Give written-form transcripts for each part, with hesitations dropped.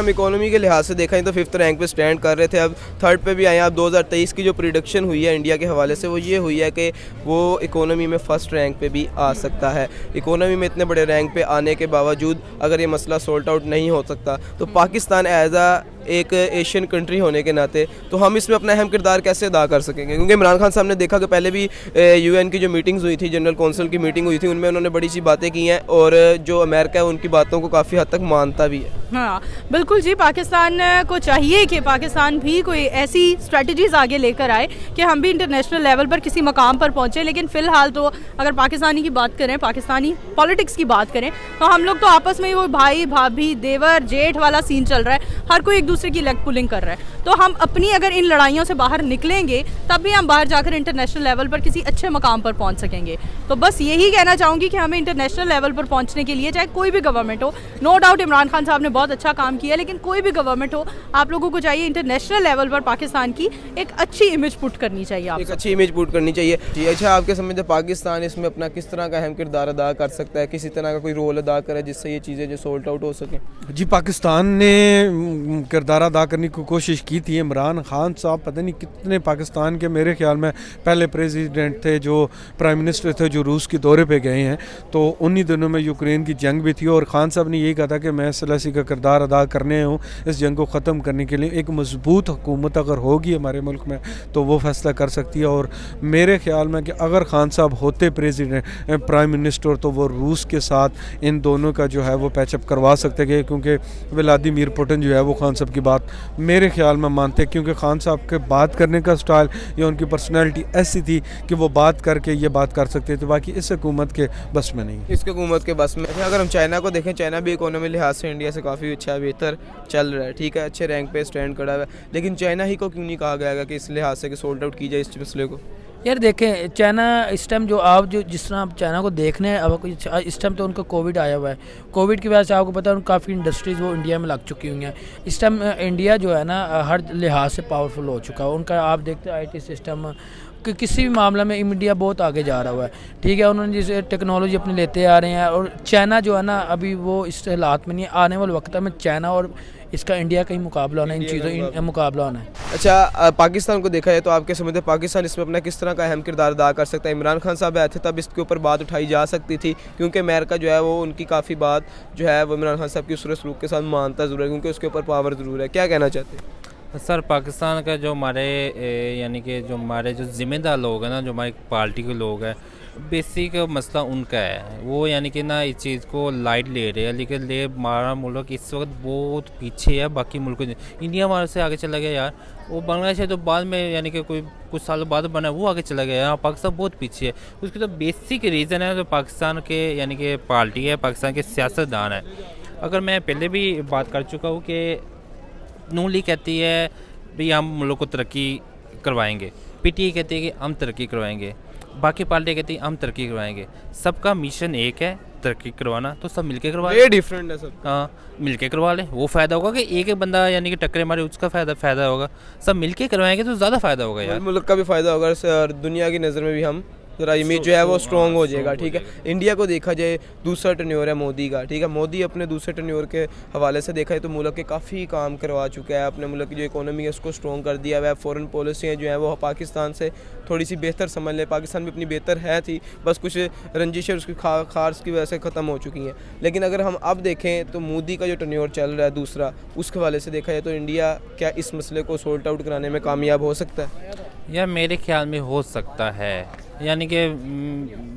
हम इकोनॉमी के लिहाज से देखें तो 5th रैंक पे स्टैंड कर रहे थे, अब 3rd पे भी आए। अब 2023 की जो प्रिडिक्शन हुई है इंडिया के हवाले से वो ये हुई है कि वो इकोनॉमी में 1st रैंक पे भी आ सकता है। इकोनॉमी में इतने बड़े रैंक पे आने के बावजूद अगर ये मसला सॉल्ट आउट नहीं हो सकता तो पाकिस्तान एज एक एशियन कंट्री होने के नाते तो हम इसमें अपना अहम किरदार कैसे अदा कर सकेंगे? क्योंकि इमरान खान साहब ने देखा कि पहले भी UN की जो मीटिंग्स हुई थी, जनरल कौंसिल की मीटिंग हुई थी, उनमें उन्होंने बड़ी सी बातें की हैं और जो अमेरिका है उनकी बातों को काफ़ी हद तक मानता भी है। हाँ बिल्कुल जी, पाकिस्तान को चाहिए कि पाकिस्तान भी कोई ऐसी स्ट्रेटजीज़ आगे लेकर आए कि हम भी इंटरनेशनल लेवल पर किसी मकाम पर पहुँचे। लेकिन फ़िलहाल तो अगर पाकिस्तानी की बात करें, पाकिस्तानी पॉलिटिक्स की बात करें तो हम लोग तो आपस में ही वो भाई भाभी देवर जेठ वाला सीन चल रहा है, हर कोई एक दूसरे की लेग पुलिंग कर रहा है। तो हम अपनी अगर इन लड़ाइयों से बाहर निकलेंगे तब भी हम बाहर जाकर इंटरनेशनल लेवल पर किसी अच्छे मकाम पर पहुँच सकेंगे। तो बस यही कहना चाहूँगी कि हमें इंटरनेशनल लेवल पर पहुँचने के लिए चाहे कोई भी गवर्नमेंट हो, नो डाउट इमरान खान साहब ने बहुत अच्छा काम किया, लेकिन कोई भी गवर्नमेंट हो आप लोगों को चाहिए इंटरनेशनल लेवल पर पाकिस्तान की एक अच्छी इमेज पुट करनी चाहिए, एक अच्छी इमेज पुट करनी चाहिए जी। अच्छा, आपके समझते पाकिस्तान इसमें अपना किस तरह का अहम किरदार अदा कर सकता है, किसी तरह का कोई रोल अदा करे जिससे ये चीज़ें जो सॉल्ट आउट हो सकें? जी, पाकिस्तान ने किरदार अदा करने की कोशिश की थी। इमरान खान साहब पता नहीं कितने पाकिस्तान के, मेरे ख्याल में पहले प्रेसिडेंट थे जो प्राइम मिनिस्टर थे जो रूस के दौरे पे गए हैं, तो उन्हीं दिनों में यूक्रेन की जंग भी थी और खान साहब ने यही कहा था कि मैं सलासी का किरदार अदा करने हूँ इस जंग को ख़त्म करने के लिए। एक मजबूत हुकूमत अगर होगी हमारे मुल्क में तो वो फैसला कर सकती है और मेरे ख्याल में कि अगर खान साहब होते प्रेसिडेंट प्राइम मिनिस्टर तो वो रूस के साथ इन दोनों का जो है वो पैचअप करवा सकते थे, क्योंकि व्लादिमीर पुतिन जो है वो खान साहब की बात मेरे ख्याल में मानते, क्योंकि खान साहब के बात करने का स्टाइल या उनकी पर्सनैलिटी ऐसी थी कि वो बात करके ये बात कर सकते थे। बाकी इस हुकूमत के बस में नहीं, इस हुकूमत के बस में। अगर हम चाइना को देखें, चाइना भी इकोनॉमी लिहाज से इंडिया से काफ़ी अच्छा बेहतर चल रहा है, ठीक है, अच्छे रैंक पे स्टैंड करा हुआ है, लेकिन चाइना ही को क्यों नहीं कहा गया कि इस लिहाज से कि सोल्ट आउट की जाए इस मसले को? यार देखें, चाइना इस टाइम जो आप जो जिस तरह आप चाइना को देखने हैं, अब इस टाइम तो उनका कोविड आया हुआ है, कोविड की वजह से आपको पता है काफ़ी इंडस्ट्रीज़ वो इंडिया में लग चुकी हुई हैं। इस टाइम इंडिया जो है ना हर लिहाज से पावरफुल हो चुका है उनका। आप देखते हैं IT सिस्टम कि किसी भी मामला में इंडिया बहुत आगे जा रहा हुआ है, ठीक है। उन्होंने जैसे टेक्नोलॉजी अपनी लेते आ रहे हैं और चाइना जो है ना अभी वो इस हालात में नहीं है। आने वाले वक्त में चाइना और इसका इंडिया का ही मुकाबला होना है, इन चीज़ों का मुकाबला होना है। अच्छा, पाकिस्तान को देखा जाए तो आपके समझते पाकिस्तान इसमें अपना किस तरह का अहम किरदार अदा कर सकता है? इमरान खान साहब आए थे तब इसके ऊपर बात उठाई जा सकती थी, क्योंकि अमेरिका जो है वो उनकी काफ़ी बात जो है वो इमरान खान साहब की उस सलूक के साथ मानता ज़रूर है, क्योंकि उसके ऊपर पावर ज़रूर है। क्या कहना चाहते हैं सर? पाकिस्तान का जो हमारे यानी कि जो हमारे जो ज़िम्मेदार लोग हैं ना, जो हमारी पार्टी के लोग हैं, बेसिक मसला उनका है। वो यानी कि ना इस चीज़ को लाइट ले रहे हैं, लेकिन हमारा मुल्क इस वक्त बहुत पीछे है बाकी मुल्कों से। इंडिया हमारे से आगे चला गया यार, वो बांग्लादेश तो बाद में यानी कि कोई कुछ सालों बाद बना, वो आगे चला गया। यहाँ पाकिस्तान बहुत पीछे है। उसकी तो बेसिक रीज़न है तो पाकिस्तान के यानी कि पार्टी है, पाकिस्तान के सियासतदान है। अगर मैं पहले भी बात कर चुका हूँ कि नून लीग कहती है भाई हम मुल्क को तरक्की करवाएंगे, PTI कहती है कि हम तरक्की करवाएंगे, बाकी पार्टी कहती है हम तरक्की करवाएंगे। सबका मिशन एक है, तरक्की करवाना, तो सब मिलके करवा ये डिफरेंट है सब। हाँ, मिलके करवा लें, वो फ़ायदा होगा कि एक बंदा यानी कि टक्कर मारे उसका फ़ायदा होगा। सब मिलके करवाएंगे तो ज़्यादा फ़ायदा होगा यार, मुल्क का भी फ़ायदा होगा और दुनिया की नज़र में भी हम ज़रा इमेज जो है वो स्ट्रॉन्ग हो जाएगा, ठीक है। इंडिया को देखा जाए, दूसरा टर्न्योर है मोदी का, ठीक है। मोदी अपने दूसरे टर्न्योर के हवाले से देखा जाए तो मुल्क के काफ़ी काम करवा चुका है, अपने मुल्क की जो इकोनॉमी है उसको स्ट्रॉन्ग कर दिया हुआ है। फ़ॉरेन पॉलिसियाँ जो है वो पाकिस्तान से थोड़ी सी बेहतर समझ ले, पाकिस्तान भी अपनी बेहतर है थी, बस कुछ रंजिशें उसकी खार्स की वजह से ख़त्म हो चुकी हैं। लेकिन अगर हम अब देखें तो मोदी का जो टर्न्योर चल रहा है दूसरा, उसके हवाले से देखा जाए तो इंडिया क्या इस मसले को सॉल्ट आउट कराने में कामयाब हो सकता है? यार मेरे ख्याल में हो सकता है, यानी कि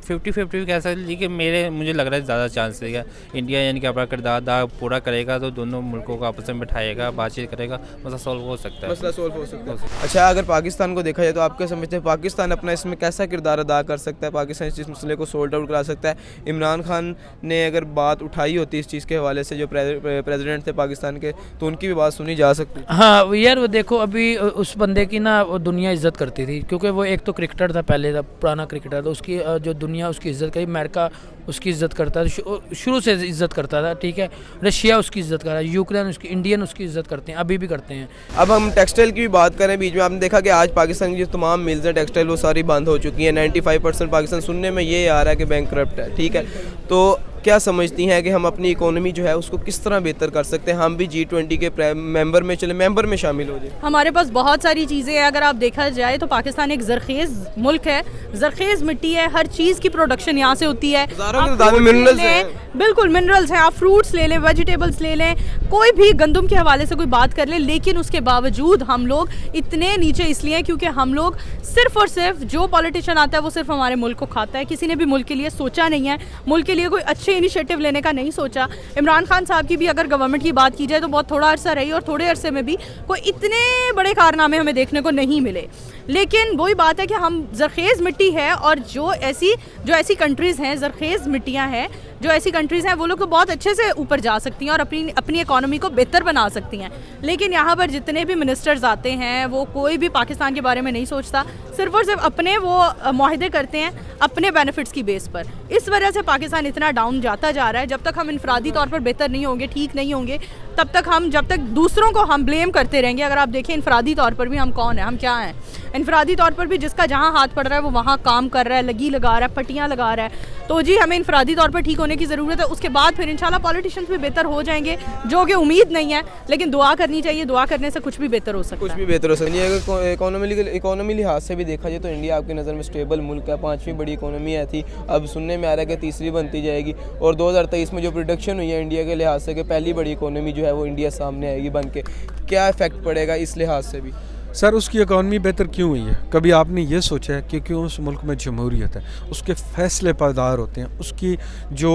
50-50 कह सकते, लेकिन मुझे लग रहा है ज़्यादा चांस रहेगा इंडिया यानी कि अपना किरदार पूरा करेगा तो दोनों मुल्कों को आपस में बिठाएगा, बातचीत करेगा, मसला सॉल्व हो सकता है। मसला सॉल्व हो सकता है। अच्छा, अगर पाकिस्तान को देखा जाए तो आपके समझते हैं पाकिस्तान अपना इसमें कैसा किरदार अदा कर सकता है? पाकिस्तान इस मसले को सॉल्ट आउट करा सकता है? इमरान खान ने अगर बात उठाई होती इस चीज़ के हवाले से, जो प्रेसिडेंट थे पाकिस्तान के, तो उनकी भी बात सुनी जा सकती। हाँ यार, वो देखो अभी उस बंदे की ना वो दुनिया इज्जत करती थी, क्योंकि वो एक तो क्रिकेटर था, पहले था पुराना क्रिकेटर था, उसकी जो दुनिया उसकी इज्जत करी, अमेरिका उसकी इज्जत करता था, शुरू से इज्जत करता था, ठीक है। रशिया उसकी इज्जत कर रहा है, यूक्रेन उसकी, इंडियन उसकी इज्जत करते हैं, अभी भी करते हैं। अब हम टेक्सटाइल की भी बात करें, बीच में आपने देखा कि आज पाकिस्तान की जो तमाम मिल्स हैं टेक्सटाइल वो सारी बंद हो चुकी हैं। 95% पाकिस्तान, सुनने में ये आ रहा है कि बैंकक्रप्ट है, ठीक है। तो क्या समझती हैं कि हम अपनी इकोनॉमी जो है उसको किस तरह बेहतर कर सकते हैं, हम भी G20 के मेंबर में चले, मेंबर में शामिल हो जाए? हमारे पास बहुत सारी चीज़ें हैं। अगर आप देखा जाए तो पाकिस्तान एक जरखेज़ मुल्क है, जरखेज़ मिट्टी है, हर चीज़ की प्रोडक्शन यहाँ से होती है। हज़ारों की आप तादाद में fruits मिनरल्स ले लें, हैं। बिल्कुल मिनरल्स हैं। आप फ्रूट्स ले लें, वेजिटेबल्स ले लें, कोई भी गंदम के हवाले से कोई बात कर ले, लेकिन उसके बावजूद हम लोग इतने नीचे इसलिए हैं क्योंकि हम लोग सिर्फ और सिर्फ जो पॉलिटिशियन आता है वो सिर्फ हमारे मुल्क को खाता है। किसी ने भी मुल्क के लिए सोचा नहीं है, मुल्क के लिए कोई अच्छे इनिशिएटिव लेने का नहीं सोचा। इमरान खान साहब की भी अगर गवर्नमेंट की बात की जाए तो बहुत थोड़ा अरसा रही और थोड़े अरसे में भी कोई इतने बड़े कारनामे हमें देखने को नहीं मिले। लेकिन वही बात है कि हम जरखेज़ मिट्टी है और जो ऐसी कंट्रीज़ हैं, जरखेज़ मिट्टियाँ हैं, जो ऐसी कंट्रीज़ हैं वो लोग तो बहुत अच्छे से ऊपर जा सकती हैं और अपनी इकोनॉमी को बेहतर बना सकती हैं। लेकिन यहाँ पर जितने भी मिनिस्टर्स आते हैं वो कोई भी पाकिस्तान के बारे में नहीं सोचता, सिर्फ और सिर्फ अपने वो मुआहदे करते हैं अपने बेनिफिट्स की बेस पर। इस वजह से पाकिस्तान इतना डाउन जाता जा रहा है। जब तक हम इनफरादी तौर पर बेहतर नहीं होंगे, ठीक नहीं होंगे, जब तक दूसरों को हम ब्लेम करते रहेंगे। अगर आप देखें इनफरादी तौर पर भी हम कौन है, हम क्या हैं, इनफरादी तौर पर भी जिसका जहाँ हाथ पड़ रहा है वो वहाँ काम कर रहा है, लगी लगा रहा है, पट्टियाँ लगा रहा है। तो जी हमें इनफरादी तौर पर ठीक होने की ज़रूरत है। उसके बाद फिर इंशाल्लाह पॉलिटिशियंस भी बेहतर हो जाएंगे, जो कि उम्मीद नहीं है, लेकिन दुआ करनी चाहिए। दुआ करने से कुछ भी बेहतर हो सकता कुछ है। भी बेहतर हो सकती है। अगर इकोनॉमी लिहाज से भी देखा जाए तो इंडिया आपकी नज़र में स्टेबल मुल्क है, 5वीं बड़ी इकोनॉमी है थी, अब सुनने में आ रहा है कि तीसरी बनती जाएगी। और 2023 में जो प्रोडक्शन हुई है इंडिया के लिहाज से कि पहली बड़ी इकोनॉमी जो है वो इंडिया सामने आएगी बन के, क्या इफेक्ट पड़ेगा इस लिहाज से भी? सर उसकी इकॉनमी बेहतर क्यों हुई है? कभी आपने ये सोचा है कि क्यों उस मुल्क में जमहूरियत है, उसके फैसले पायदार होते हैं, उसकी जो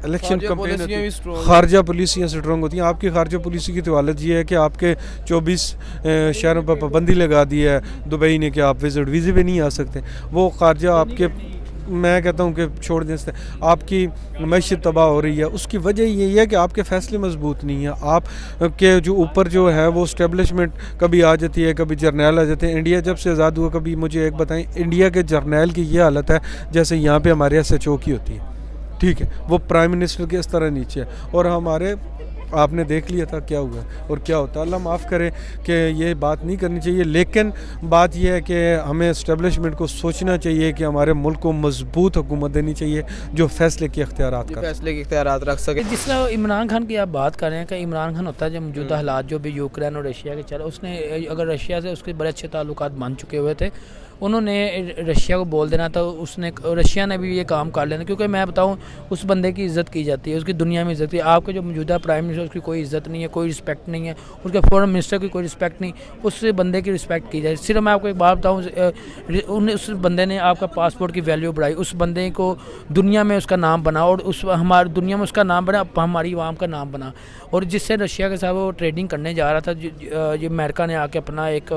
इलेक्शन कैंपेन होती है, खारजा पॉलिसियाँ स्ट्रॉन्ग होती हैं। आपकी खारजा पॉलिसी की तो हालत ये है कि आपके 24 शहरों पर पाबंदी लगा दी है दुबई ने कि आप वीज़े पे नहीं आ सकते। वो खारजा आपके, मैं कहता हूँ कि छोड़ दें, आपकी मैशत तबाह हो रही है। उसकी वजह यही है कि आपके फ़ैसले मजबूत नहीं है। आप के जो ऊपर जो है वो इस्टेब्लिशमेंट कभी आ जाती है, कभी जर्नैल आ जाते हैं। इंडिया जब से आज़ाद हुआ, कभी मुझे एक बताएं, इंडिया के जर्नैल की ये हालत है जैसे यहाँ पे हमारे SHO की होती है, ठीक है, वो प्राइम मिनिस्टर के इस तरह नीचे है। और हमारे आपने देख लिया था क्या हुआ और क्या होता है। अल्लाह माफ़ करे कि ये बात नहीं करनी चाहिए, लेकिन बात यह है कि हमें इस्टेब्लिशमेंट को सोचना चाहिए कि हमारे मुल्क को मजबूत हुकूमत देनी चाहिए जो फैसले के इख्तियारात रख सके। जिस तरह इमरान खान की आप बात कर रहे हैं कि इमरान खान होता है जब मौजूदा हालात जो भी यूक्रेन और रशिया के चले, उसने अगर रशिया से उसके बड़े अच्छे ताल्लुकात बन चुके हुए थे, उन्होंने रशिया को बोल देना था, रशिया ने भी ये काम कर लेना। क्योंकि मैं बताऊं उस बंदे की इज़्ज़त की जाती है, उसकी दुनिया में इज़्ज़त है। आपके जो मौजूदा प्राइम मिनिस्टर उसकी कोई इज़्ज़त नहीं है, कोई रिस्पेक्ट नहीं है, उसके फॉरेन मिनिस्टर की कोई रिस्पेक्ट नहीं, उस बंदे की रिस्पेक्ट की जाए। सिर्फ मैं आपको एक बात बताऊँ, उस बंदे ने आपका पासपोर्ट की वैल्यू बढ़ाई, उस बंदे को दुनिया में उसका नाम बना और हमारी दुनिया में उसका नाम बना, हमारी आवाम का नाम बना। और जिससे रशिया के साथ वो ट्रेडिंग करने जा रहा था, ये अमेरिका ने आके अपना एक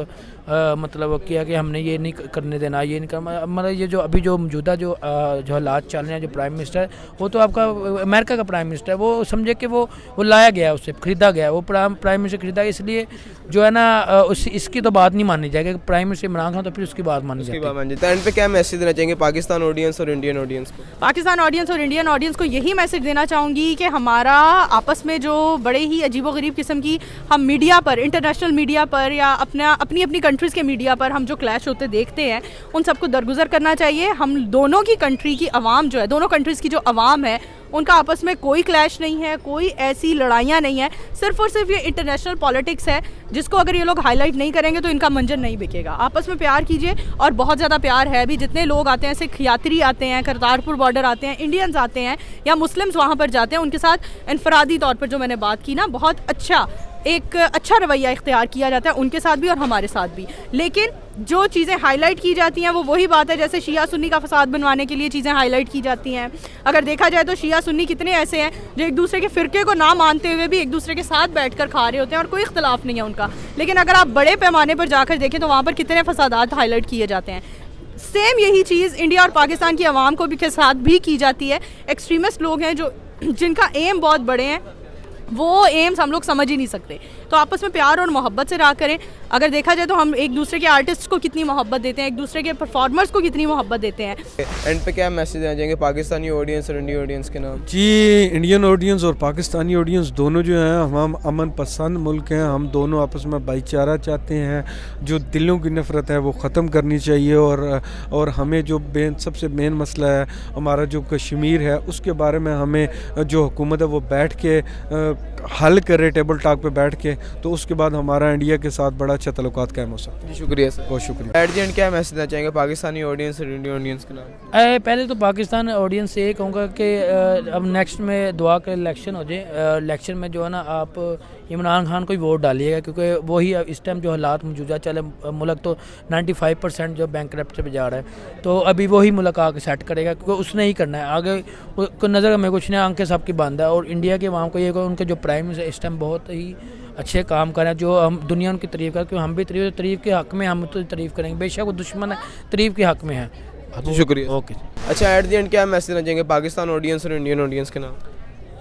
मतलब किया कि हमने ये नहीं करने देना, ये नहीं करना। मतलब ये जो अभी जो मौजूदा जो हालात चल रहे हैं, जो प्राइम मिनिस्टर है वो तो आपका अमेरिका का प्राइम मिनिस्टर है, वो समझे कि वो लाया गया है, उससे ख़रीदा गया है, वो प्राइम मिनिस्टर ख़रीदा। इसलिए जो है ना इसकी तो बात नहीं मानी जाएगी। प्राइम मिनिस्टर इमरान खान तो फिर उसकी बात मानी जाएगी। एंड पे क्या मैसेज देना चाहेंगे पाकिस्तान ऑडियंस और इंडियन ऑडियंस को? पाकिस्तान ऑडियंस और इंडियन ऑडियंस को यही मैसेज देना चाहूँगी कि हमारा आपस में जो बड़े ही अजीबोगरीब किस्म की हम मीडिया पर, इंटरनेशनल मीडिया पर या अपनी कंट्रीज़ के मीडिया पर हम जो क्लैश होते देखते हैं, उन सबको दरगुजर करना चाहिए। हम दोनों की कंट्री की आवाम जो है, दोनों कंट्रीज़ की जो आवाम है, उनका आपस में कोई क्लैश नहीं है, कोई ऐसी लड़ाइयाँ नहीं है। सिर्फ और सिर्फ ये इंटरनेशनल पॉलिटिक्स है जिसको अगर ये लोग हाईलाइट नहीं करेंगे तो इनका मंजर नहीं बिकेगा। आपस में प्यार कीजिए, और बहुत ज़्यादा प्यार है भी। जितने लोग आते हैं, सिख यात्री आते हैं, करतारपुर बॉर्डर आते हैं, इंडियंस आते हैं या मुस्लिम्स वहाँ पर जाते हैं, उनके साथ इनफरादी तौर पर जो मैंने बात की ना, बहुत एक अच्छा रवैया इख्तियार किया जाता है उनके साथ भी और हमारे साथ भी। लेकिन जो चीज़ें हाईलाइट की जाती हैं वो वही बात है जैसे शिया सुन्नी का फसाद बनवाने के लिए चीज़ें हाईलाइट की जाती हैं। अगर देखा जाए तो शिया सुन्नी कितने ऐसे हैं जो एक दूसरे के फ़िरके को ना मानते हुए भी एक दूसरे के साथ बैठकर खा रहे होते हैं और कोई इख्तलाफ नहीं है उनका। लेकिन अगर आप बड़े पैमाने पर जाकर देखें तो वहाँ पर कितने फसादात हाईलाइट किए जाते हैं। सेम यही चीज़ इंडिया और पाकिस्तान की आवाम को भी के साथ भी की जाती है। एक्सट्रीमिस्ट लोग हैं जो जिनका एम बहुत बड़े हैं, वो एम्स हम लोग समझ ही नहीं सकते। तो आपस में प्यार और मोहब्बत से रहा करें। अगर देखा जाए तो हम एक दूसरे के आर्टिस्ट को कितनी मोहब्बत देते हैं, एक दूसरे के परफॉर्मर्स को कितनी मोहब्बत देते हैं। एंड पे क्या मैसेज देना चाहेंगे पाकिस्तानी ऑडियंस और इंडियन ऑडियंस के नाम? जी, इंडियन ऑडियंस और पाकिस्तानी ऑडियंस दोनों जो हैं, हम अमन पसंद मुल्क हैं, हम दोनों आपस में भाईचारा चाहते हैं। जो दिलों की नफ़रत है वो ख़त्म करनी चाहिए और हमें जो सबसे मेन मसला है हमारा जो कश्मीर है उसके बारे में हमें जो हुकूमत है वो बैठ के हल करे, टेबल टॉक पे बैठ के, तो उसके बाद हमारा इंडिया के साथ बड़ा अच्छा तल्लुकात कायम हो सकता है। जी शुक्रिया सर, बहुत शुक्रिया। एट द एंड क्या मैसेज देना चाहेंगे पाकिस्तानी ऑडियंस और इंडियन ऑडियंस के नाम? पहले तो पाकिस्तान ऑडियंस से ये कहूँगा कि अब नेक्स्ट में दुआ के इलेक्शन हो जाए। इलेक्शन में जो है ना आप इमरान खान को ही वोट डालिएगा, क्योंकि वही इस टाइम जो हालात मौजूदा चले, मुल्क तो 95% जो बैंक करप्ट पे जा रहा है, तो अभी वही मुल्क आके सेट करेगा, क्योंकि उसने ही करना है। आगे को नज़र में कुछ नहीं, आंखें सबकी बंद है। और इंडिया के वहाँ को ये उनके जो प्राइम मिनिस्टर इस टाइम बहुत ही अच्छे काम कर रहे हैं, जो हम दुनिया उनकी तारीफ़ करें, क्योंकि हम भी तारीफ़ के हक़ में, हम तो तारीफ़ करेंगे, बेशक वो दुश्मन है, तारीफ़ के हक़ में है। शुक्रिया। ओके। अच्छा, एट द एंड क्या मैसेज देना चाहेंगे पाकिस्तान ऑडियंस और इंडियन ऑडियंस के नाम?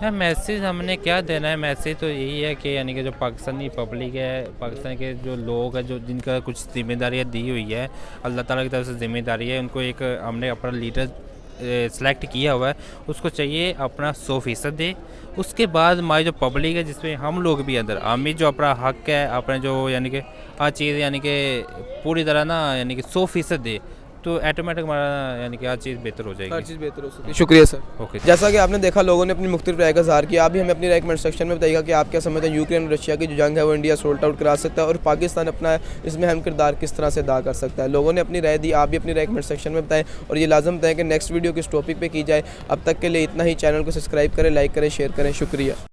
यार मैसेज हमने क्या देना है, मैसेज तो यही है कि यानी कि जो पाकिस्तानी पब्लिक है, पाकिस्तान के जो लोग हैं, जो जिनका कुछ जिम्मेदारियाँ दी हुई है अल्लाह ताला की तरफ से जिम्मेदारी है, उनको एक हमने अपना लीडर सेलेक्ट किया हुआ है, उसको चाहिए अपना 100% दे। उसके बाद हमारी जो पब्लिक है, जिसमें हम लोग भी अंदर हमें जो अपना हक है, अपने जो यानी कि हर चीज़ यानी कि पूरी तरह ना यानी कि 100% दे, तो ऑटोमेटिक हमारा यानी कि हर चीज़ बेहतर हो जाएगी, हर चीज़ बेहतर हो सकती है। शुक्रिया सर। ओके। जैसा कि आपने देखा, लोगों ने अपनी मुख्तलिफ राय का इज़हार किया। आप भी हमें अपनी राय कमेंट सेक्शन में बताइएगा कि आप क्या समझते हैं यूक्रेन और रशिया की जो जंग है वो इंडिया सोल्ट आउट करा सकता है और पाकिस्तान अपना इसमें अहम किरदार किस तरह से अदा कर सकता है। लोगों ने अपनी राय दी, आप भी अपनी राय कमेंट सेक्शन में बताएं और ये लाजम बताएं कि नेक्स्ट वीडियो किस टॉपिक पर की जाए। अब तक के लिए इतना ही। चैनल को सब्सक्राइब करें, लाइक करें, शेयर करें। शुक्रिया।